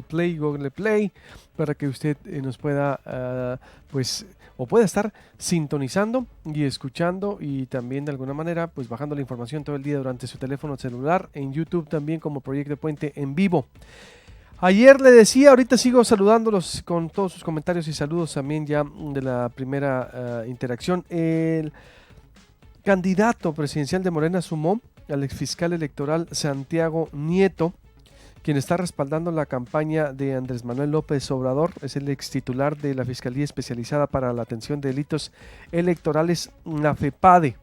Play, Google Play, para que usted nos pueda, pues, o pueda estar sintonizando y escuchando y también de alguna manera, pues, bajando la información todo el día durante su teléfono celular, en YouTube también como Proyecto Puente en vivo. Ayer le decía, ahorita sigo saludándolos con todos sus comentarios y saludos también ya de la primera interacción. El candidato presidencial de Morena sumó al exfiscal electoral Santiago Nieto, quien está respaldando la campaña de Andrés Manuel López Obrador. Es el ex titular de la Fiscalía Especializada para la Atención de Delitos Electorales, la FEPADE,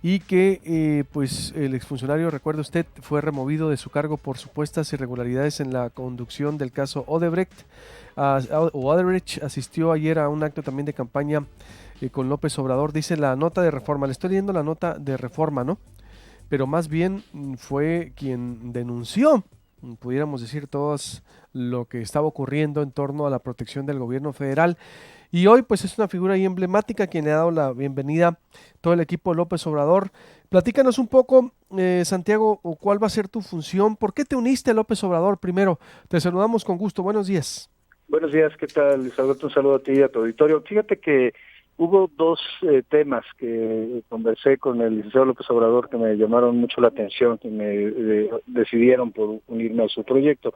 y que pues el exfuncionario, recuerde usted, fue removido de su cargo por supuestas irregularidades en la conducción del caso Odebrecht. Odebrecht asistió ayer a un acto también de campaña con López Obrador. Dice la nota de Reforma, le estoy leyendo la nota de Reforma, ¿no? Pero más bien fue quien denunció, pudiéramos decir, todo lo que estaba ocurriendo en torno a la protección del gobierno federal. Y hoy pues es una figura ahí emblemática quien le ha dado la bienvenida a todo el equipo de López Obrador. Platícanos un poco, Santiago, cuál va a ser tu función. ¿Por qué te uniste a López Obrador primero? Te saludamos con gusto. Buenos días. Buenos días, ¿qué tal, Luis Alberto? Un saludo a ti y a tu auditorio. Fíjate que hubo dos temas que conversé con el licenciado López Obrador que me llamaron mucho la atención, que me decidieron por unirme a su proyecto.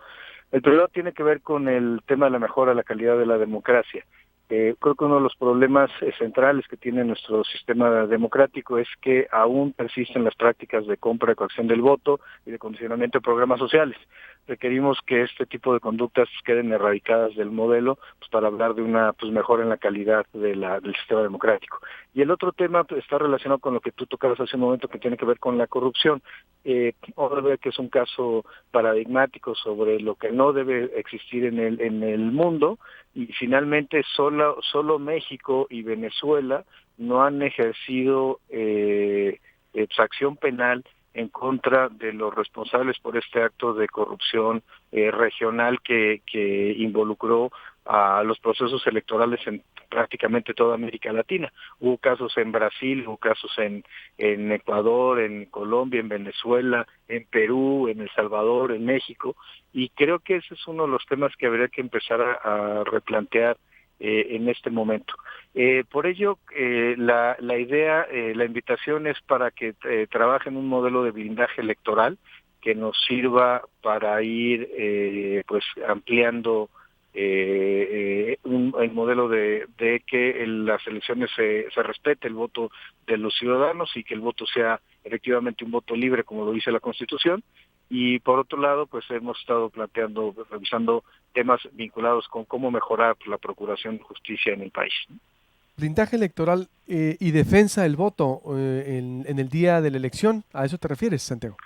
El primero tiene que ver con el tema de la mejora de la calidad de la democracia. Creo que uno de los problemas centrales que tiene nuestro sistema democrático es que aún persisten las prácticas de compra y coacción del voto y de condicionamiento de programas sociales. Requerimos que este tipo de conductas queden erradicadas del modelo, pues, para hablar de una mejora en la calidad del sistema democrático. Y el otro tema está relacionado con lo que tú tocabas hace un momento, que tiene que ver con la corrupción. Obviamente que es un caso paradigmático sobre lo que no debe existir en el mundo, y finalmente solo México y Venezuela no han ejercido acción penal en contra de los responsables por este acto de corrupción regional que involucró a los procesos electorales en prácticamente toda América Latina. Hubo casos en Brasil, hubo casos en Ecuador, en Colombia, en Venezuela, en Perú, en El Salvador, en México, y creo que ese es uno de los temas que habría que empezar a replantear en este momento. Por ello, la idea, la invitación es para que trabajen un modelo de blindaje electoral que nos sirva para ir ampliando el modelo de que en las elecciones se respete el voto de los ciudadanos y que el voto sea efectivamente un voto libre, como lo dice la Constitución. Y por otro lado, pues hemos estado revisando temas vinculados con cómo mejorar la procuración de justicia en el país. Blindaje electoral y defensa del voto en el día de la elección. ¿A eso te refieres, Santiago?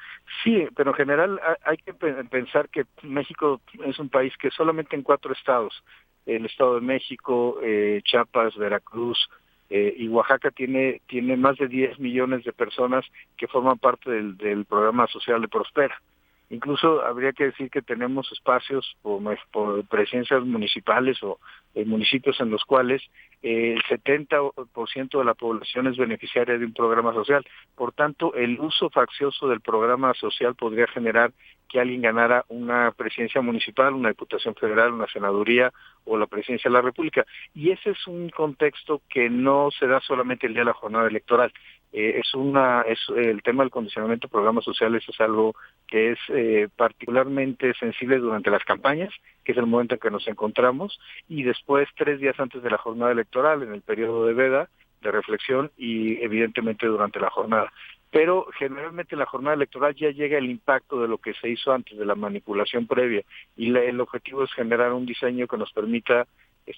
Sí, pero en general hay que pensar que México es un país que solamente en 4 estados, el Estado de México, Chiapas, Veracruz y Oaxaca, tiene más de 10 millones de personas que forman parte del programa social de Prospera. Incluso habría que decir que tenemos espacios por presidencias municipales o municipios en los cuales el 70% de la población es beneficiaria de un programa social. Por tanto, el uso faccioso del programa social podría generar que alguien ganara una presidencia municipal, una diputación federal, una senaduría o la presidencia de la República. Y ese es un contexto que no se da solamente el día de la jornada electoral. Es el tema del condicionamiento de programas sociales es algo que es particularmente sensible durante las campañas, que es el momento en que nos encontramos, y después 3 días antes de la jornada electoral, en el periodo de veda, de reflexión, y evidentemente durante la jornada. Pero generalmente en la jornada electoral ya llega el impacto de lo que se hizo antes, de la manipulación previa, y el objetivo es generar un diseño que nos permita,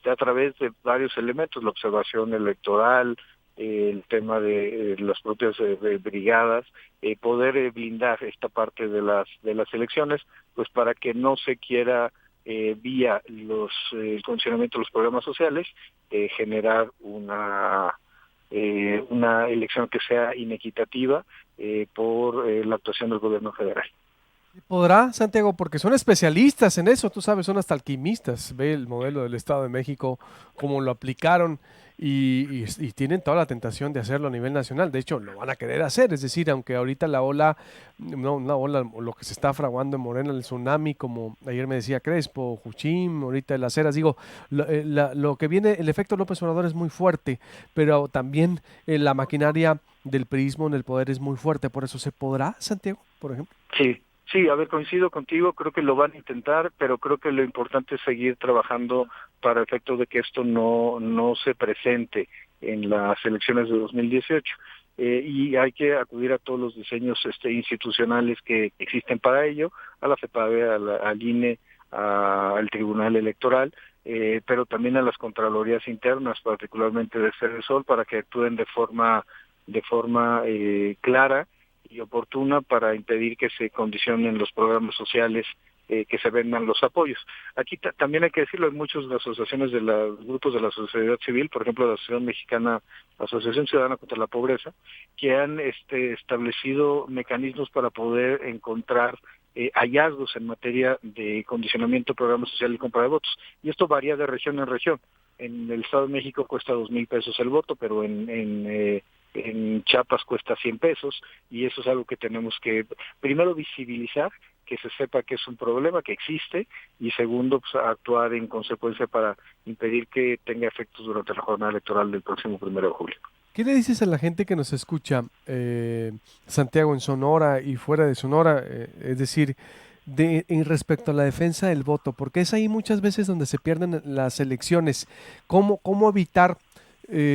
a través de varios elementos, la observación electoral, el tema de las propias brigadas, poder blindar esta parte de las elecciones, pues para que no se quiera vía el condicionamiento de los programas sociales generar una elección que sea inequitativa por la actuación del gobierno federal. ¿Podrá, Santiago? Porque son especialistas en eso, tú sabes, son hasta alquimistas. Ve el modelo del Estado de México, cómo lo aplicaron y tienen toda la tentación de hacerlo a nivel nacional. De hecho, lo van a querer hacer. Es decir, aunque ahorita la ola, no, una ola, o lo que se está fraguando en Morena, el tsunami, como ayer me decía Crespo, Juchín, ahorita de las Heras, digo, lo que viene, el efecto López Obrador es muy fuerte, pero también la maquinaria del priismo en el poder es muy fuerte. Por eso se podrá, Santiago, por ejemplo. Sí, sí, a ver, coincido contigo, creo que lo van a intentar, pero creo que lo importante es seguir trabajando para efecto de que esto no se presente en las elecciones de 2018. Y hay que acudir a todos los diseños institucionales que existen para ello, a la FEPADE, al INE, al Tribunal Electoral, pero también a las Contralorías internas, particularmente de Sol, para que actúen de forma clara y oportuna para impedir que se condicionen los programas sociales, que se vendan los apoyos. Aquí también hay que decirlo, hay muchas asociaciones de los grupos de la sociedad civil, por ejemplo la Asociación Mexicana, Asociación Ciudadana contra la Pobreza, que han establecido mecanismos para poder encontrar hallazgos en materia de condicionamiento, programa social y compra de votos. Y esto varía de región en región. En el Estado de México cuesta 2,000 pesos el voto, pero en Chiapas cuesta 100 pesos, y eso es algo que tenemos que primero visibilizar, que se sepa que es un problema, que existe, y segundo, pues, actuar en consecuencia para impedir que tenga efectos durante la jornada electoral del próximo 1 de julio. ¿Qué le dices a la gente que nos escucha, Santiago, en Sonora y fuera de Sonora? Es decir, en respecto a la defensa del voto, porque es ahí muchas veces donde se pierden las elecciones. ¿Cómo evitar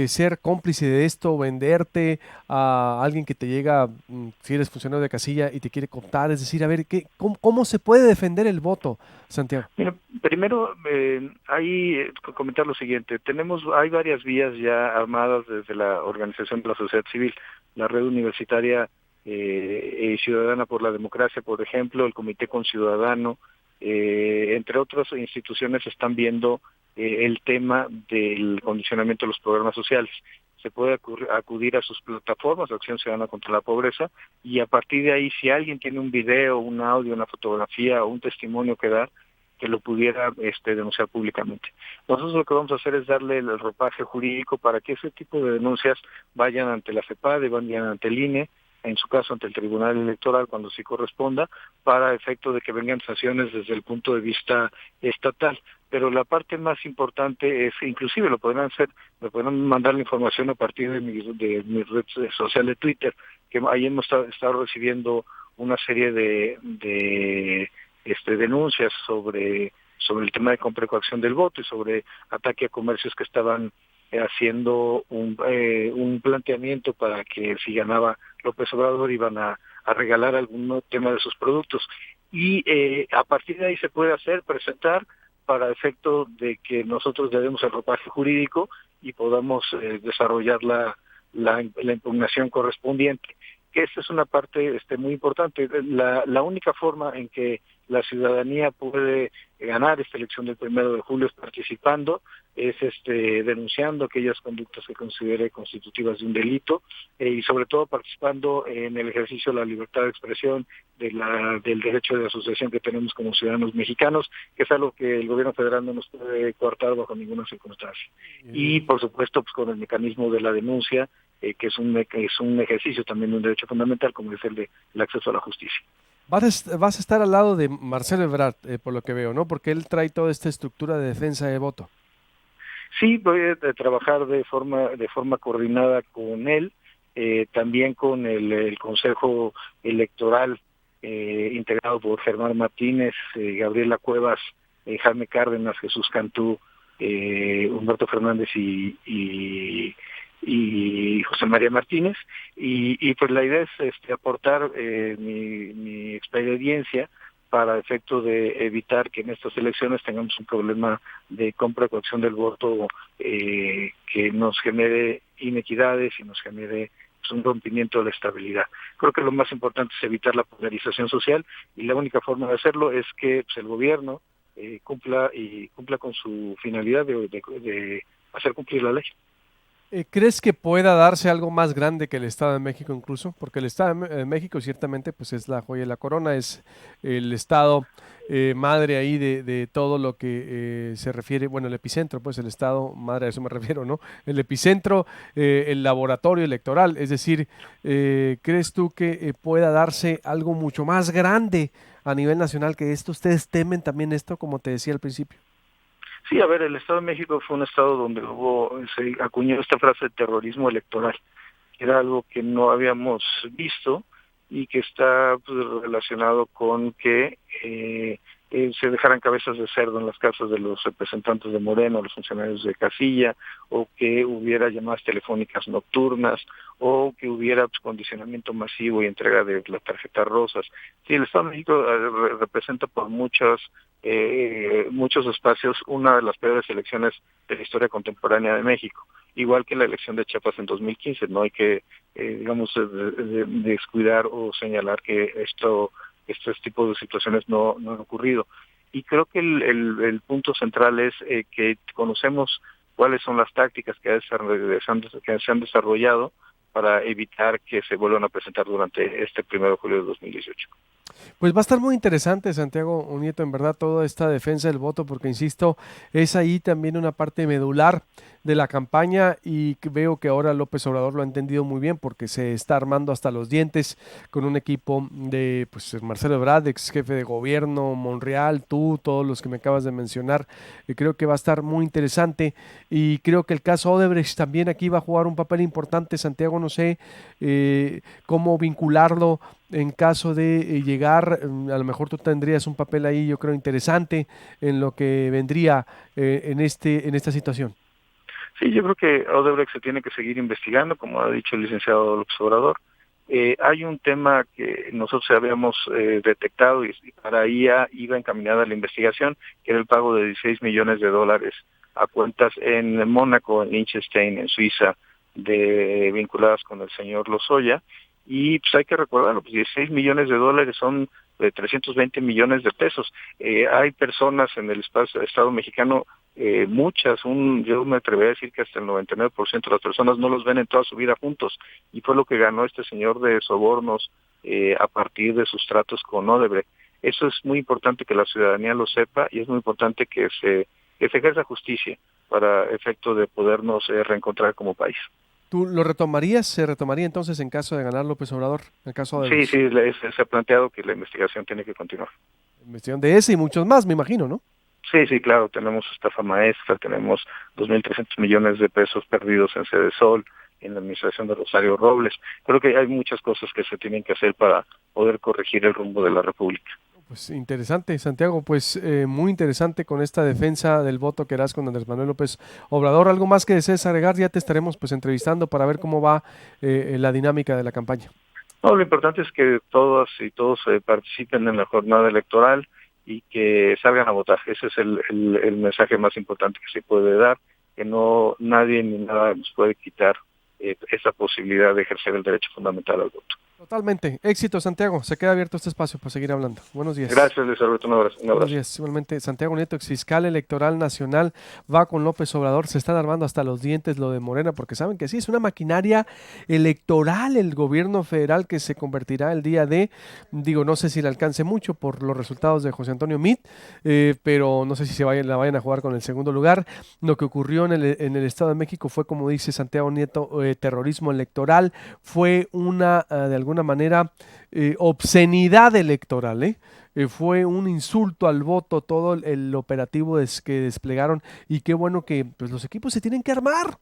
ser cómplice de esto, venderte a alguien que te llega, si eres funcionario de casilla y te quiere contar? Es decir, a ver, ¿cómo se puede defender el voto, Santiago? Mira, primero, comentar lo siguiente. Hay varias vías ya armadas desde la organización de la sociedad civil, la Red Universitaria Ciudadana por la Democracia, por ejemplo, el Comité Conciudadano, entre otras instituciones están viendo el tema del condicionamiento de los programas sociales. Se puede acudir a sus plataformas, Acción Ciudadana contra la Pobreza, y a partir de ahí, si alguien tiene un video, un audio, una fotografía o un testimonio que dar, que lo pudiera denunciar públicamente. Nosotros lo que vamos a hacer es darle el ropaje jurídico para que ese tipo de denuncias vayan ante la FEPADE, vayan ante el INE, en su caso ante el Tribunal Electoral cuando sí corresponda, para efecto de que vengan sanciones desde el punto de vista estatal. Pero la parte más importante es, inclusive me podrán mandar la información a partir de mi red social de Twitter, que ahí hemos estado recibiendo una serie de denuncias sobre el tema de compra y coacción del voto y sobre ataque a comercios que estaban haciendo un planteamiento para que si ganaba López Obrador iban a regalar algún tema de sus productos. Y a partir de ahí se puede presentar para efecto de que nosotros le demos el ropaje jurídico y podamos desarrollar la impugnación correspondiente. Que esta es una parte muy importante. La única forma en que la ciudadanía puede ganar esta elección del 1 de julio es participando, es denunciando aquellas conductas que considere constitutivas de un delito, y sobre todo participando en el ejercicio de la libertad de expresión, del derecho de asociación que tenemos como ciudadanos mexicanos, que es algo que el gobierno federal no nos puede coartar bajo ninguna circunstancia. Y por supuesto, pues con el mecanismo de la denuncia, que es un ejercicio también de un derecho fundamental, como es el acceso a la justicia. Vas a estar al lado de Marcelo Ebrard, por lo que veo, ¿no? Porque él trae toda esta estructura de defensa de voto. Sí, voy a trabajar de forma coordinada con él, también con el Consejo Electoral, integrado por Germán Martínez, Gabriela Cuevas, Jaime Cárdenas, Jesús Cantú, Humberto Fernández y José María Martínez, y pues la idea es aportar mi experiencia para efecto de evitar que en estas elecciones tengamos un problema de compra y coacción del voto, que nos genere inequidades y nos genere pues, un rompimiento de la estabilidad. Creo que lo más importante es evitar la polarización social, y la única forma de hacerlo es que pues, el gobierno cumpla con su finalidad de hacer cumplir la ley. ¿Crees que pueda darse algo más grande que el Estado de México incluso? Porque el Estado de México ciertamente pues es la joya de la corona, es el estado madre ahí de todo lo que se refiere, bueno, el epicentro, pues el estado madre, a eso me refiero, ¿no? El epicentro, el laboratorio electoral, es decir, ¿crees tú que pueda darse algo mucho más grande a nivel nacional que esto? ¿Ustedes temen también esto, como te decía al principio? Sí, a ver, el Estado de México fue un estado donde se acuñó esta frase de terrorismo electoral, que era algo que no habíamos visto y que está pues, relacionado con que se dejaran cabezas de cerdo en las casas de los representantes de Moreno, los funcionarios de casilla, o que hubiera llamadas telefónicas nocturnas, o que hubiera pues, condicionamiento masivo y entrega de las tarjetas rosas. Sí, el Estado de México representa por muchos espacios una de las peores elecciones de la historia contemporánea de México, igual que la elección de Chiapas en 2015. No hay que, digamos, descuidar o señalar que estos tipos de situaciones no han ocurrido. Y creo que el punto central es que conocemos cuáles son las tácticas que se han desarrollado para evitar que se vuelvan a presentar durante este 1 de julio de 2018. Pues va a estar muy interesante, Santiago Nieto, en verdad, toda esta defensa del voto, porque insisto, es ahí también una parte medular de la campaña y veo que ahora López Obrador lo ha entendido muy bien porque se está armando hasta los dientes con un equipo de pues Marcelo Ebrard, ex jefe de gobierno, Monreal, tú, todos los que me acabas de mencionar. Creo que va a estar muy interesante y creo que el caso Odebrecht también aquí va a jugar un papel importante. Santiago, no sé cómo vincularlo en caso de llegar, a lo mejor tú tendrías un papel ahí, yo creo, interesante en lo que vendría en esta situación. Sí, yo creo que Odebrecht se tiene que seguir investigando, como ha dicho el licenciado López Obrador. Hay un tema que nosotros habíamos detectado y para ahí iba encaminada la investigación, que era el pago de $16 millones a cuentas en Mónaco, en Liechtenstein, en Suiza, vinculadas con el señor Lozoya. Y pues hay que recordarlo, pues $16 millones son de 320 millones de pesos. Hay personas en el Estado mexicano, yo me atrevería a decir que hasta el 99% de las personas no los ven en toda su vida juntos, y fue lo que ganó este señor de sobornos a partir de sus tratos con Odebrecht. Eso es muy importante que la ciudadanía lo sepa, y es muy importante que se ejerza justicia para efecto de podernos reencontrar como país. ¿Tú lo retomarías? ¿Se retomaría entonces en caso de ganar López Obrador? En caso de Sí, se ha planteado que la investigación tiene que continuar. investigación de ese y muchos más, me imagino, ¿no? Sí, claro, tenemos estafa maestra, tenemos 2.300 millones de pesos perdidos en Sede Sol, en la administración de Rosario Robles. Creo que hay muchas cosas que se tienen que hacer para poder corregir el rumbo de la República. Pues interesante, Santiago, pues muy interesante con esta defensa del voto que harás con Andrés Manuel López Obrador. ¿Algo más que desees agregar? Ya te estaremos pues entrevistando para ver cómo va la dinámica de la campaña. No, lo importante es que todas y todos participen en la jornada electoral y que salgan a votar. Ese es el mensaje más importante que se puede dar, que no nadie ni nada nos puede quitar esa posibilidad de ejercer el derecho fundamental al voto. Totalmente. Éxito, Santiago. Se queda abierto este espacio para seguir hablando. Buenos días. Gracias, Luis Alberto. Un abrazo. Buenos días. Igualmente, Santiago Nieto, exfiscal electoral nacional, va con López Obrador. Se están armando hasta los dientes lo de Morena, porque saben que sí, es una maquinaria electoral el gobierno federal que se convertirá el día no sé si le alcance mucho por los resultados de José Antonio Meade, pero no sé si la vayan a jugar con el segundo lugar. Lo que ocurrió en el Estado de México fue, como dice Santiago Nieto, terrorismo electoral, fue de alguna manera, obscenidad electoral, fue un insulto al voto todo el operativo que desplegaron, y qué bueno que pues, los equipos se tienen que armar.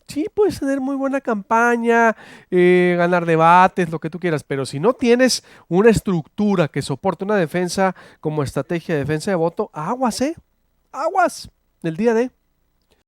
Sí, puedes tener muy buena campaña, ganar debates, lo que tú quieras, pero si no tienes una estructura que soporte una defensa como estrategia de defensa de voto, aguas, aguas, el día de